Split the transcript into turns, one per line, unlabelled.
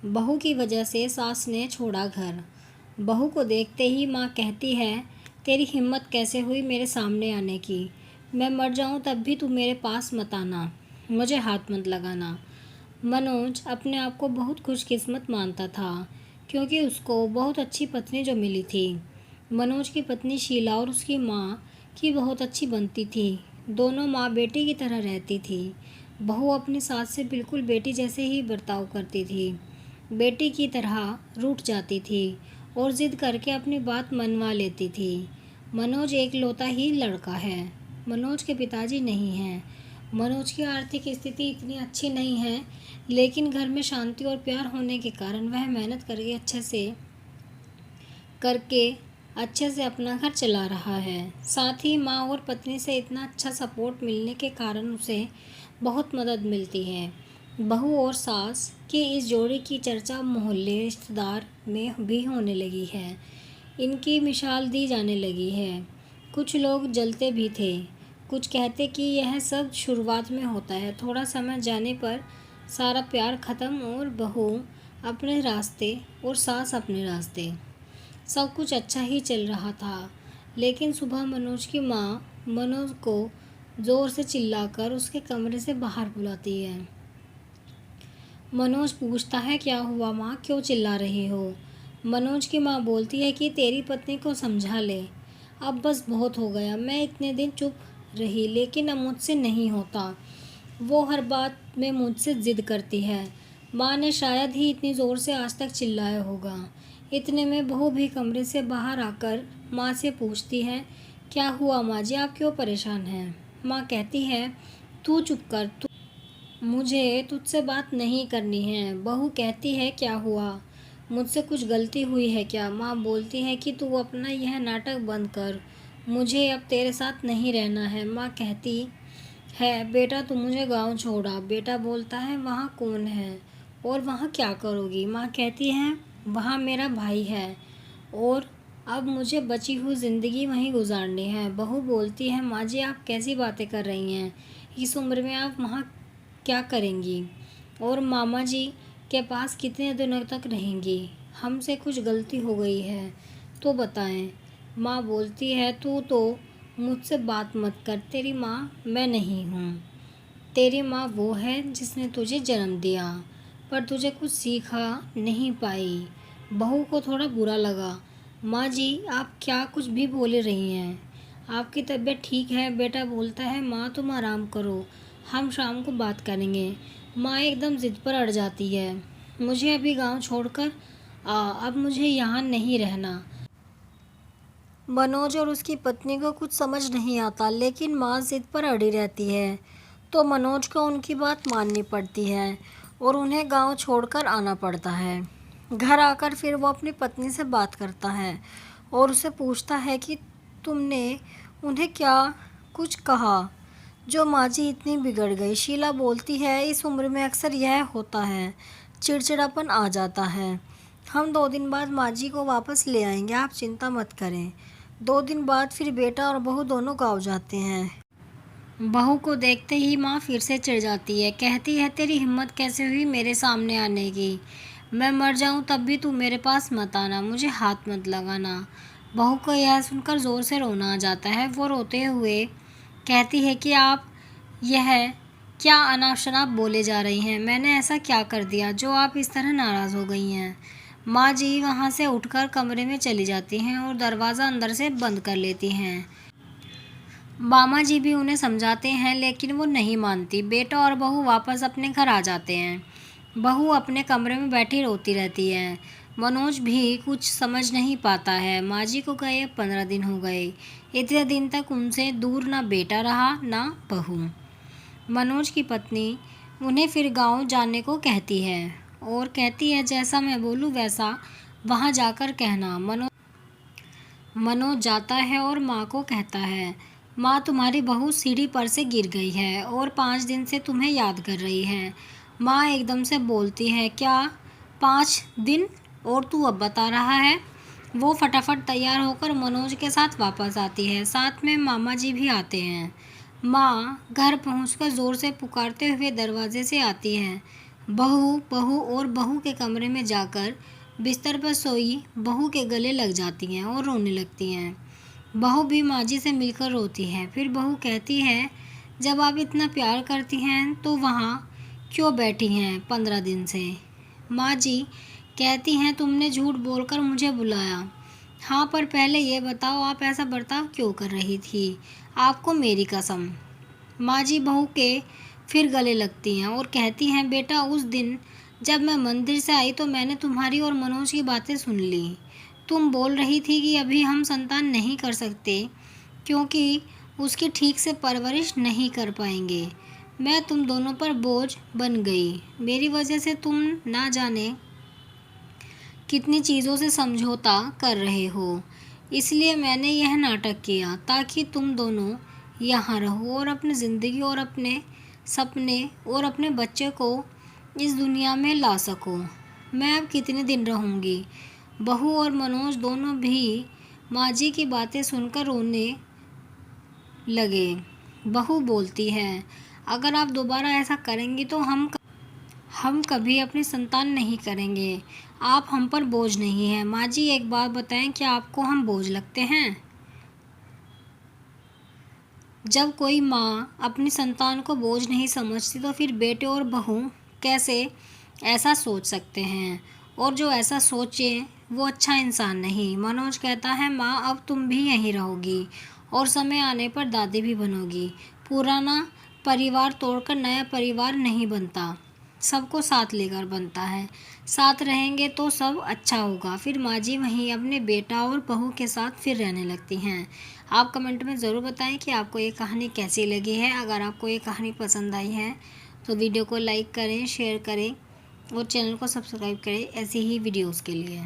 बहू की वजह से सास ने छोड़ा घर। बहू को देखते ही माँ कहती है, तेरी हिम्मत कैसे हुई मेरे सामने आने की। मैं मर जाऊँ तब भी तू मेरे पास मत आना, मुझे हाथ मत लगाना। मनोज अपने आप को बहुत खुशकिस्मत मानता था क्योंकि उसको बहुत अच्छी पत्नी जो मिली थी। मनोज की पत्नी शीला और उसकी माँ की बहुत अच्छी बनती थी। दोनों माँ बेटी की तरह रहती थी। बहू अपनी सास से बिल्कुल बेटी जैसे ही बर्ताव करती थी। बेटी की तरह रूठ जाती थी और ज़िद करके अपनी बात मनवा लेती थी। मनोज एक लौता ही लड़का है। मनोज के पिताजी नहीं हैं। मनोज की आर्थिक स्थिति इतनी अच्छी नहीं है, लेकिन घर में शांति और प्यार होने के कारण वह मेहनत करके अच्छे से अपना घर चला रहा है। साथ ही माँ और पत्नी से इतना अच्छा सपोर्ट मिलने के कारण उसे बहुत मदद मिलती है। बहू और सास की इस जोड़ी की चर्चा मोहल्ले रिश्तेदार में भी होने लगी है। इनकी मिसाल दी जाने लगी है। कुछ लोग जलते भी थे। कुछ कहते कि यह सब शुरुआत में होता है, थोड़ा समय जाने पर सारा प्यार ख़त्म और बहू अपने रास्ते और सास अपने रास्ते। सब कुछ अच्छा ही चल रहा था, लेकिन सुबह मनोज की माँ मनोज को ज़ोर से चिल्लाकर उसके कमरे से बाहर बुलाती है। मनोज पूछता है, क्या हुआ माँ, क्यों चिल्ला रही हो। मनोज की माँ बोलती है कि तेरी पत्नी को समझा ले, अब बस बहुत हो गया। मैं इतने दिन चुप रही, लेकिन अब मुझसे नहीं होता। वो हर बात में मुझसे ज़िद करती है। माँ ने शायद ही इतनी ज़ोर से आज तक चिल्लाया होगा। इतने में बहू भी कमरे से बाहर आकर माँ से पूछती है, क्या हुआ माँ जी, आप क्यों परेशान हैं। माँ कहती है, तू चुप कर, मुझे तुझसे बात नहीं करनी है। बहू कहती है, क्या हुआ, मुझसे कुछ गलती हुई है क्या। माँ बोलती है कि तू अपना यह नाटक बंद कर, मुझे अब तेरे साथ नहीं रहना है। माँ कहती है, बेटा तू मुझे गांव छोड़ा। बेटा बोलता है, वहाँ कौन है और वहाँ क्या करोगी। माँ कहती है, वहाँ मेरा भाई है और अब मुझे बची हुई ज़िंदगी वहीं गुजारनी है। बहू बोलती है, माँ जी आप कैसी बातें कर रही हैं, इस उम्र में आप वहाँ क्या करेंगी और मामा जी के पास कितने दिनों तक रहेंगी। हमसे कुछ गलती हो गई है तो बताएं। माँ बोलती है, तू तो मुझसे बात मत कर, तेरी माँ मैं नहीं हूँ। तेरी माँ वो है जिसने तुझे जन्म दिया, पर तुझे कुछ सीखा नहीं पाई। बहू को थोड़ा बुरा लगा। माँ जी आप क्या कुछ भी बोले रही हैं, आपकी तबीयत ठीक है। बेटा बोलता है, माँ तुम आराम करो, हम शाम को बात करेंगे। माँ एकदम ज़िद पर अड़ जाती है, मुझे अभी गांव छोड़कर अब मुझे यहाँ नहीं रहना। मनोज और उसकी पत्नी को कुछ समझ नहीं आता, लेकिन माँ ज़िद पर अड़ी रहती है, तो मनोज को उनकी बात माननी पड़ती है और उन्हें गांव छोड़कर आना पड़ता है। घर आकर फिर वो अपनी पत्नी से बात करता है और उसे पूछता है कि तुमने उन्हें क्या कुछ कहा जो माँ जी इतनी बिगड़ गई। शीला बोलती है, इस उम्र में अक्सर यह होता है, चिड़चिड़ापन आ जाता है। हम 2 दिन बाद माँ जी को वापस ले आएंगे, आप चिंता मत करें। 2 दिन बाद फिर बेटा और बहू दोनों गाँव जाते हैं। बहू को देखते ही माँ फिर से चिढ़ जाती है, कहती है, तेरी हिम्मत कैसे हुई मेरे सामने आने की। मैं मर जाऊँ तब भी तू मेरे पास मत आना, मुझे हाथ मत लगाना। बहू को यह सुनकर ज़ोर से रोना आ जाता है। वो रोते हुए कहती है कि आप यह क्या अनाप शनाप बोले जा रही हैं, मैंने ऐसा क्या कर दिया जो आप इस तरह नाराज़ हो गई हैं। माँ जी वहाँ से उठकर कमरे में चली जाती हैं और दरवाज़ा अंदर से बंद कर लेती हैं। मामा जी भी उन्हें समझाते हैं, लेकिन वो नहीं मानती। बेटा और बहू वापस अपने घर आ जाते हैं। बहू अपने कमरे में बैठी रोती रहती है। मनोज भी कुछ समझ नहीं पाता है। माँ जी को गए 15 दिन हो गए। इतने दिन तक उनसे दूर ना बेटा रहा ना बहू। मनोज की पत्नी उन्हें फिर गांव जाने को कहती है और कहती है, जैसा मैं बोलूँ वैसा वहाँ जाकर कहना। मनोज जाता है और माँ को कहता है, माँ तुम्हारी बहू सीढ़ी पर से गिर गई है और 5 दिन से तुम्हें याद कर रही है। माँ एकदम से बोलती है, क्या 5 दिन और तू अब बता रहा है। वो फटाफट तैयार होकर मनोज के साथ वापस आती है। साथ में मामा जी भी आते हैं। माँ घर पहुंचकर ज़ोर से पुकारते हुए दरवाजे से आती है, बहू और बहू के कमरे में जाकर बिस्तर पर सोई बहू के गले लग जाती हैं और रोने लगती हैं। बहू भी माँ जी से मिलकर रोती है। फिर बहू कहती है, जब आप इतना प्यार करती हैं तो वहाँ क्यों बैठी हैं 15 दिन से? माँ जी कहती हैं, तुमने झूठ बोलकर मुझे बुलाया। हाँ, पर पहले ये बताओ आप ऐसा बर्ताव क्यों कर रही थी? आपको मेरी कसम। माँ जी बहू के फिर गले लगती हैं और कहती हैं, बेटा उस दिन जब मैं मंदिर से आई तो मैंने तुम्हारी और मनोज की बातें सुन ली। तुम बोल रही थी कि अभी हम संतान नहीं कर सकते क्योंकि उसकी ठीक से परवरिश नहीं कर पाएंगे। मैं तुम दोनों पर बोझ बन गई। मेरी वजह से तुम ना जाने कितनी चीज़ों से समझौता कर रहे हो। इसलिए मैंने यह नाटक किया ताकि तुम दोनों यहाँ रहो और अपनी ज़िंदगी और अपने सपने और अपने बच्चे को इस दुनिया में ला सको। मैं अब कितने दिन रहूँगी? बहू और मनोज दोनों भी माँ जी की बातें सुनकर रोने लगे। बहू बोलती है, अगर आप दोबारा ऐसा करेंगी तो हम कभी अपनी संतान नहीं करेंगे। आप हम पर बोझ नहीं हैं। माँ जी एक बात बताएं, क्या आपको हम बोझ लगते हैं? जब कोई माँ अपनी संतान को बोझ नहीं समझती तो फिर बेटे और बहू कैसे ऐसा सोच सकते हैं? और जो ऐसा सोचे वो अच्छा इंसान नहीं। मनोज कहता है, माँ अब तुम भी यहीं रहोगी और समय आने पर दादी भी बनोगी। पुराना परिवार तोड़कर नया परिवार नहीं बनता, सबको साथ लेकर बनता है। साथ रहेंगे तो सब अच्छा होगा। फिर माँ जी वहीं अपने बेटा और बहू के साथ फिर रहने लगती हैं। आप कमेंट में ज़रूर बताएं कि आपको ये कहानी कैसी लगी है। अगर आपको ये कहानी पसंद आई है तो वीडियो को लाइक करें, शेयर करें और चैनल को सब्सक्राइब करें ऐसी ही वीडियोज़ के लिए।